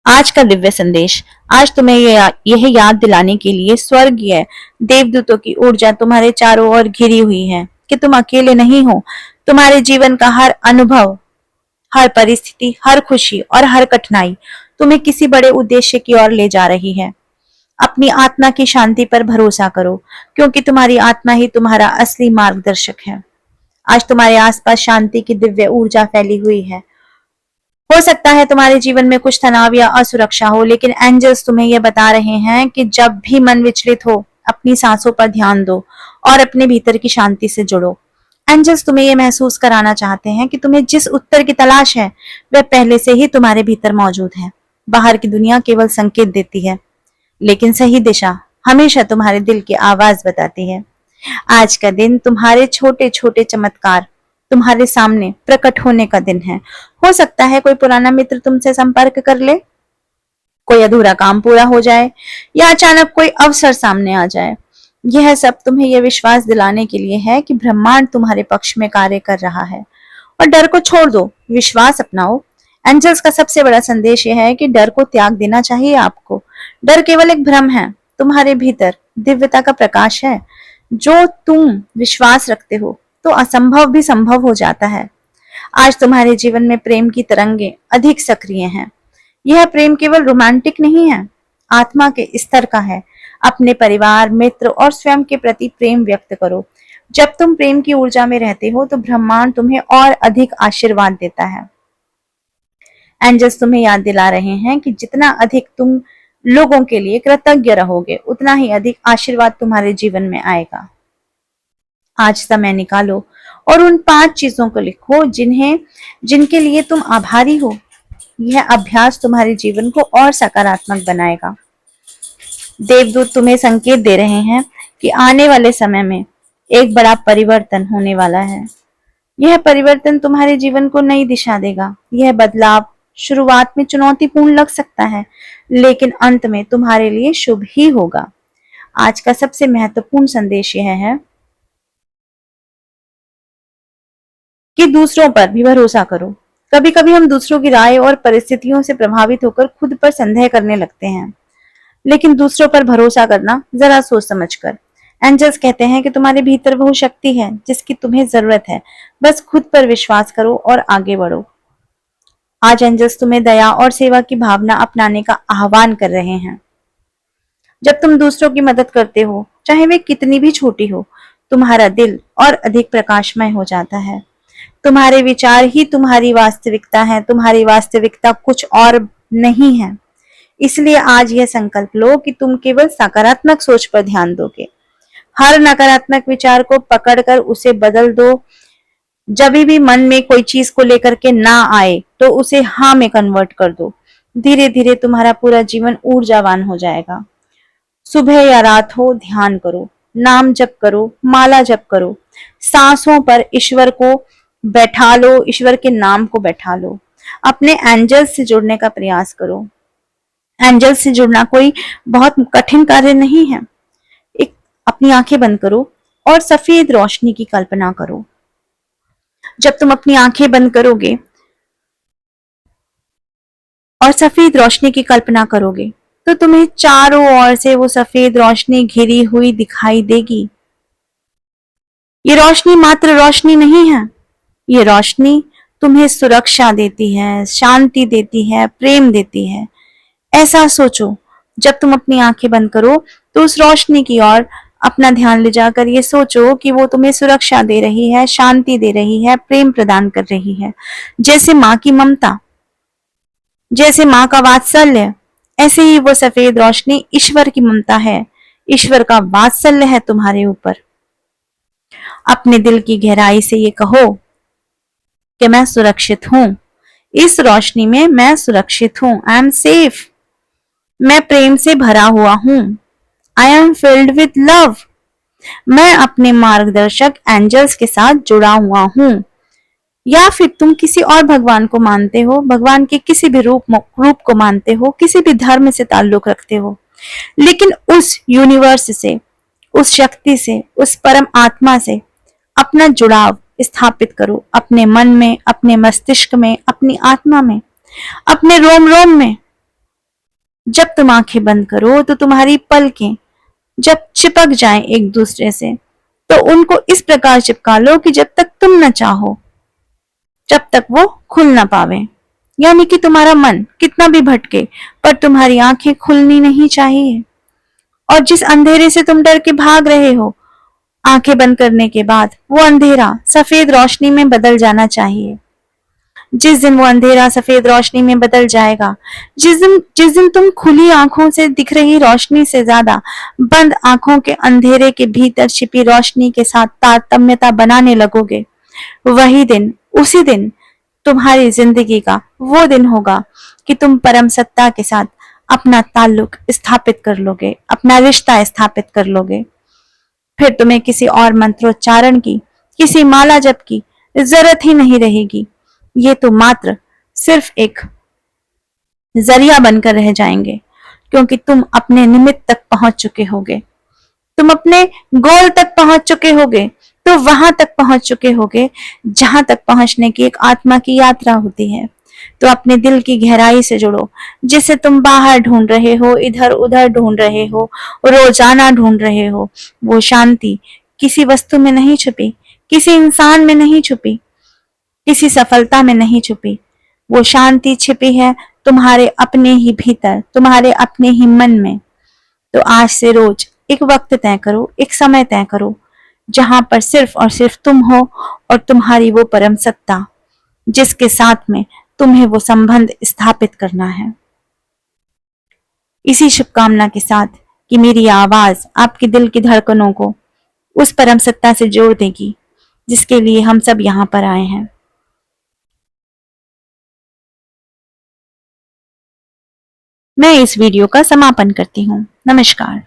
आज का दिव्य संदेश। आज तुम्हें यह याद दिलाने के लिए स्वर्गीय देवदूतों की ऊर्जा तुम्हारे चारों ओर घिरी हुई है कि तुम अकेले नहीं हो। तुम्हारे जीवन का हर अनुभव, हर परिस्थिति, हर खुशी और हर कठिनाई तुम्हें किसी बड़े उद्देश्य की ओर ले जा रही है। अपनी आत्मा की शांति पर भरोसा करो, क्योंकि तुम्हारी आत्मा ही तुम्हारा असली मार्गदर्शक है। आज तुम्हारे आसपास शांति की दिव्य ऊर्जा फैली हुई है। हो सकता है तुम्हारे जीवन में कुछ तनाव या असुरक्षा हो, लेकिन एंजल्स तुम्हें यह बता रहे हैं कि जब भी मन विचलित हो, अपनी सांसों पर ध्यान दो और अपने भीतर की शांति से जुड़ो। एंजल्स तुम्हें यह महसूस कराना चाहते हैं कि तुम्हें जिस उत्तर की तलाश है, वह पहले से ही तुम्हारे भीतर मौजूद है। बाहर की दुनिया केवल संकेत देती है, लेकिन सही दिशा हमेशा तुम्हारे दिल की आवाज बताती है। आज का दिन तुम्हारे छोटे छोटे चमत्कार तुम्हारे सामने प्रकट होने का दिन है। हो सकता है कोई पुराना मित्र तुमसे संपर्क कर ले, कोई अधूरा काम पूरा हो जाए या अचानक कोई अवसर सामने आ जाए। यह सब तुम्हें यह विश्वास दिलाने के लिए है कि ब्रह्मांड तुम्हारे पक्ष में कार्य कर रहा है। और डर को छोड़ दो, विश्वास अपनाओ। एंजल्स का सबसे बड़ा संदेश यह है कि डर को त्याग देना चाहिए आपको। डर केवल एक भ्रम है। तुम्हारे भीतर दिव्यता का प्रकाश है। जो तुम विश्वास रखते हो तो असंभव भी संभव हो जाता है। आज तुम्हारे जीवन में प्रेम की तरंगे अधिक सक्रिय हैं। यह प्रेम केवल रोमांटिक नहीं है, आत्मा के स्तर का है। अपने परिवार, मित्र और स्वयं के प्रति प्रेम व्यक्त करो। जब तुम प्रेम की ऊर्जा में रहते हो तो ब्रह्मांड तुम्हें और अधिक आशीर्वाद देता है। एंजल्स तुम्हें याद दिला रहे हैं कि जितना अधिक तुम लोगों के लिए कृतज्ञ रहोगे, उतना ही अधिक आशीर्वाद तुम्हारे जीवन में आएगा। आज समय निकालो और उन 5 चीजों को लिखो जिनके लिए तुम आभारी हो। यह अभ्यास तुम्हारे जीवन को और सकारात्मक बनाएगा। देवदूत तुम्हें संकेत दे रहे हैं कि आने वाले समय में एक बड़ा परिवर्तन होने वाला है। यह परिवर्तन तुम्हारे जीवन को नई दिशा देगा। यह बदलाव शुरुआत में चुनौतीपूर्ण लग सकता है, लेकिन अंत में तुम्हारे लिए शुभ ही होगा। आज का सबसे महत्वपूर्ण संदेश यह है कि दूसरों पर भी भरोसा करो। कभी कभी हम दूसरों की राय और परिस्थितियों से प्रभावित होकर खुद पर संदेह करने लगते हैं, लेकिन दूसरों पर भरोसा करना जरा सोच समझकर। एंजल्स कहते हैं कि तुम्हारे भीतर वो शक्ति है जिसकी तुम्हें जरूरत है। बस खुद पर विश्वास करो और आगे बढ़ो। आज एंजल्स तुम्हें दया और सेवा की भावना अपनाने का आह्वान कर रहे हैं। जब तुम दूसरों की मदद करते हो, चाहे वे कितनी भी छोटी हो, तुम्हारा दिल और अधिक प्रकाशमय हो जाता है। तुम्हारे विचार ही तुम्हारी वास्तविकता है। तुम्हारी वास्तविकता कुछ और नहीं है। इसलिए आज यह संकल्प लो कि तुम केवल सकारात्मक सोच पर ध्यान दोगे। हर नकारात्मक विचार को पकड़कर उसे बदल दो। जब भी मन में कोई चीज को लेकर के ना आए तो उसे हाँ में कन्वर्ट कर दो। धीरे धीरे तुम्हारा पूरा जीवन ऊर्जावान हो जाएगा। सुबह या रात हो, ध्यान करो, नाम जप करो, माला जप करो। सांसों पर ईश्वर को बैठा लो, ईश्वर के नाम को बैठा लो। अपने एंजल्स से जुड़ने का प्रयास करो। एंजल्स से जुड़ना कोई बहुत कठिन कार्य नहीं है। एक अपनी आंखें बंद करो और सफेद रोशनी की कल्पना करो। जब तुम अपनी आंखें बंद करोगे और सफेद रोशनी की कल्पना करोगे, तो तुम्हें चारों ओर से वो सफेद रोशनी घिरी हुई दिखाई देगी। ये रोशनी मात्र रोशनी नहीं है, ये रोशनी तुम्हें सुरक्षा देती है, शांति देती है, प्रेम देती है। ऐसा सोचो, जब तुम अपनी आंखें बंद करो तो उस रोशनी की ओर अपना ध्यान ले जाकर ये सोचो कि वो तुम्हें सुरक्षा दे रही है, शांति दे रही है, प्रेम प्रदान कर रही है। जैसे माँ की ममता, जैसे माँ का वात्सल्य, ऐसे ही वो सफेद रोशनी ईश्वर की ममता है, ईश्वर का वात्सल्य है तुम्हारे ऊपर। अपने दिल की गहराई से ये कहो कि मैं सुरक्षित हूं। इस रोशनी में मैं सुरक्षित हूं। I am safe. मैं प्रेम से भरा हुआ हूं। I am filled with love. मैं अपने मार्गदर्शक एंजल्स के साथ जुड़ा हुआ हूं। या फिर तुम किसी और भगवान को मानते हो, भगवान के किसी भी रूप को मानते हो, किसी भी धर्म से ताल्लुक रखते हो, लेकिन उस यूनिवर्स से, उस शक्ति से, उस परम आत्मा से अपना जुड़ाव स्थापित करो। अपने मन में, अपने मस्तिष्क में, अपनी आत्मा में, अपने रोम रोम में। जब तुम आंखें बंद करो तो तुम्हारी पलकें जब चिपक जाएं एक दूसरे से, तो उनको इस प्रकार चिपका लो कि जब तक तुम न चाहो जब तक वो खुल ना पावे। यानी कि तुम्हारा मन कितना भी भटके पर तुम्हारी आंखें खुलनी नहीं चाहिए। और जिस अंधेरे से तुम डर के भाग रहे हो, आंखें बंद करने के बाद वो अंधेरा सफेद रोशनी में बदल जाना चाहिए। जिस दिन वो अंधेरा सफेद रोशनी में बदल जाएगा, जिस दिन तुम खुली आंखों से दिख रही रोशनी से ज्यादा बंद आंखों के अंधेरे के भीतर छिपी रोशनी के साथ तारतम्यता बनाने लगोगे, वही दिन, उसी दिन तुम्हारी जिंदगी का वो दिन होगा कि तुम परम सत्ता के साथ अपना ताल्लुक स्थापित कर लोगे, अपना रिश्ता स्थापित कर लोगे। फिर तुम्हें किसी और मंत्रोच्चारण की, किसी माला जप की जरूरत ही नहीं रहेगी। ये तो मात्र सिर्फ एक जरिया बनकर रह जाएंगे, क्योंकि तुम अपने निमित्त तक पहुंच चुके होगे, तुम अपने गोल तक पहुंच चुके होगे, तो वहां तक पहुंच चुके होगे जहां तक पहुंचने की एक आत्मा की यात्रा होती है। तो अपने दिल की गहराई से जुड़ो, जिसे तुम बाहर ढूंढ रहे हो, इधर उधर ढूंढ रहे हो, रोजाना ढूंढ रहे हो। वो शांति किसी वस्तु में नहीं छुपी, किसी इंसान में नहीं छुपी, किसी सफलता में नहीं छुपी। वो शांति छिपी है तुम्हारे अपने ही भीतर, तुम्हारे अपने ही मन में। तो आज से रोज एक वक्त तय करो, एक समय तय करो, जहां पर सिर्फ और सिर्फ तुम हो और तुम्हारी वो परम सत्ता, जिसके साथ में तुम्हें वो संबंध स्थापित करना है। इसी शुभकामना के साथ कि मेरी आवाज आपके दिल की धड़कनों को उस परम सत्ता से जोड़ देगी जिसके लिए हम सब यहाँ पर आए हैं। मैं इस वीडियो का समापन करती हूँ। नमस्कार।